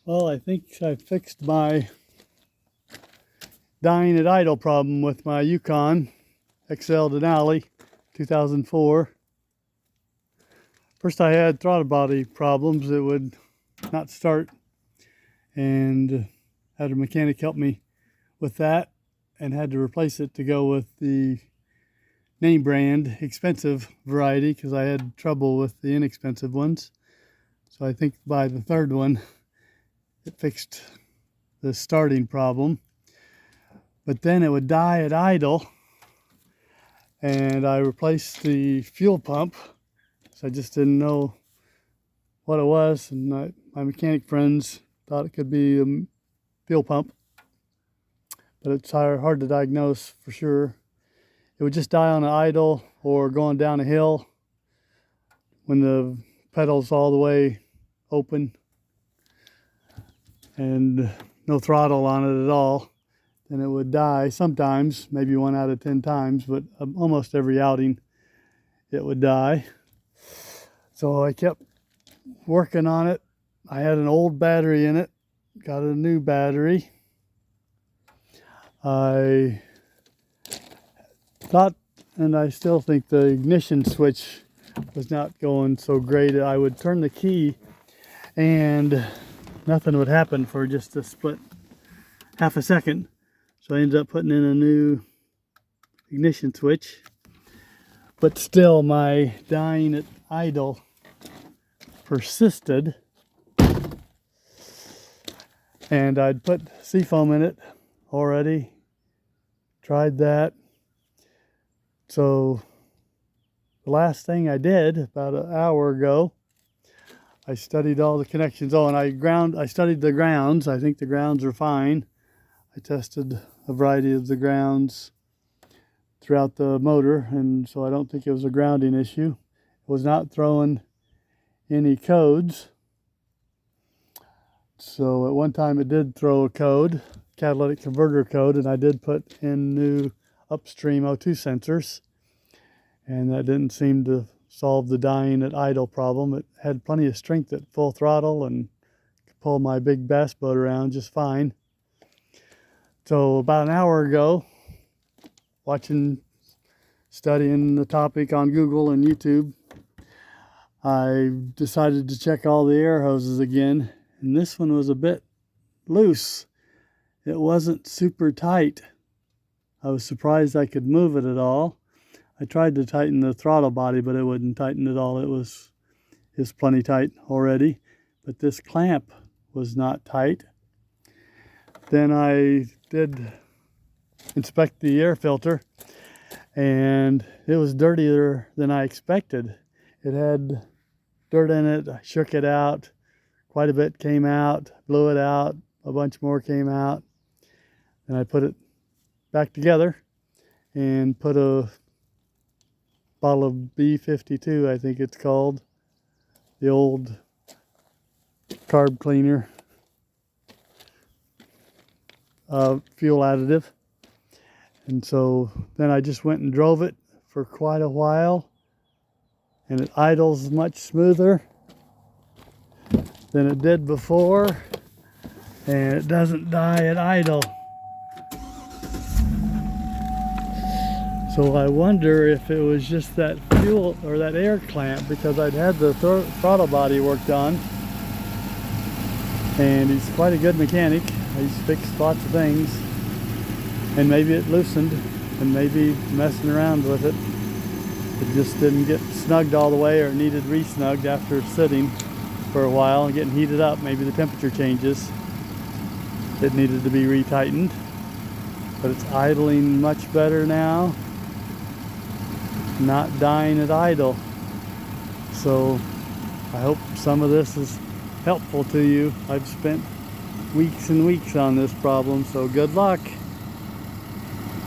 Well, I think I fixed my dying at idle problem with my Yukon XL Denali 2004. First I had throttle body problems. It would not start, and had a mechanic help me with that and had to replace it to go with the name brand expensive variety because I had trouble with the inexpensive ones. So I think by the third one it fixed the starting problem. But then it would die at idle, and I replaced the fuel pump. So I just didn't know what it was, and my mechanic friends thought it could be a fuel pump, but it's hard to diagnose for sure. It would just die on an idle or going down a hill when the pedal's all the way open and no throttle on it at all. Then it would die sometimes, maybe 1 out of 10 times, but almost every outing it would die. So I kept working on it. I had an old battery in it, got a new battery. I thought, and I still think, the ignition switch was not going so great. I would turn the key and nothing would happen for just a split half a second. So I ended up putting in a new ignition switch. But still, my dying at idle persisted. And I'd put seafoam in it already. Tried that. So the last thing I did about an hour ago, I studied all the connections. Oh, and I studied the grounds. I think the grounds are fine. I tested a variety of the grounds throughout the motor, and so I don't think it was a grounding issue. It was not throwing any codes. So at one time it did throw a code, catalytic converter code, and I did put in new upstream O2 sensors, and that didn't seem to solve the dying at idle problem. It had plenty of strength at full throttle and could pull my big bass boat around just fine. So about an hour ago, studying the topic on Google and YouTube, I decided to check all the air hoses again, and this one was a bit loose. It wasn't super tight. I was surprised I could move it at all. I tried to tighten the throttle body, but it wouldn't tighten at all. It was plenty tight already, but this clamp was not tight. Then I did inspect the air filter, and it was dirtier than I expected. It had dirt in it. I shook it out. Quite a bit came out, blew it out. A bunch more came out. And I put it back together and put a bottle of B52, I think it's called, the old carb cleaner fuel additive. And so then I just went and drove it for quite a while, and it idles much smoother than it did before, and it doesn't die at idle. So I wonder if it was just that fuel or that air clamp, because I'd had the throttle body worked on, and he's quite a good mechanic. He's fixed lots of things, and maybe it loosened, and maybe messing around with it, it just didn't get snugged all the way, or needed re-snugged after sitting for a while and getting heated up. Maybe the temperature changes. It needed to be retightened, but it's idling much better now. Not dying at idle. So I hope some of this is helpful to you. I've spent weeks and weeks on this problem, so good luck.